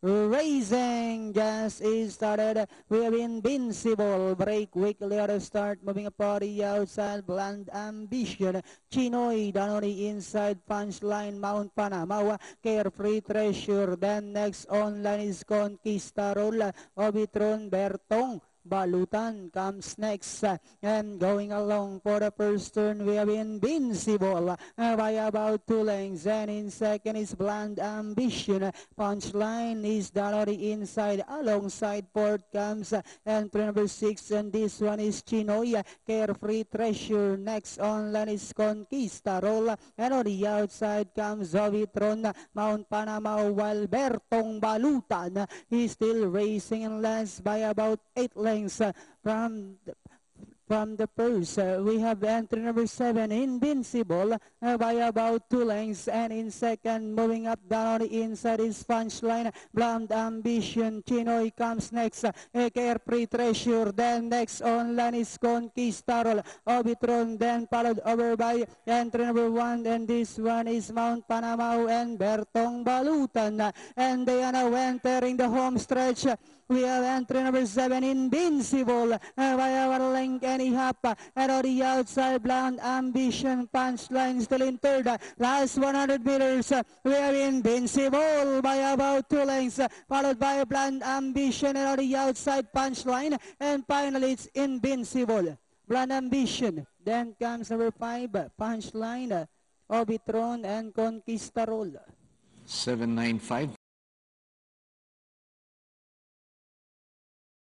Raising Gas is started. We have Invincible. Break weekly out of start. Moving a party outside. Bland Ambition. Chinoy down on the inside. Punchline. Mount Panama. Carefree Treasure. Then next online is Conquistador. Obitron Bertong. Balutan comes next, and going along for the first turn we have Invincible by about 2 lengths, and in second is Bland Ambition. Punchline is down on the inside, alongside fourth comes entry number 6, and this one is Chinoy. Carefree Treasure. Next online is Conquistador, and on the outside comes Ovitron, Mount Panama, while Bertong Balutan is still racing in last by about 8 lengths from the purse. We have entry number 7, Invincible, by about 2 lengths, and in second, moving up down on the inside is Punchline. Bland Ambition. Chinoy comes next. Carefree Treasure. Then next online is Conquistador. Obitron then followed over by entry number 1, and this one is Mount Panama and Bertong Balutan. And they are now entering the home stretch. We have entry number 7, Invincible, by our length and a half. And on the outside, Bland Ambition. Punchline still in third. Last 100 meters, we have Invincible by about 2 lengths, followed by Bland Ambition, and on the outside, Punchline. And finally, it's Invincible. Bland Ambition. Then comes number 5, Punchline, Obitron, and Conquistador. 795.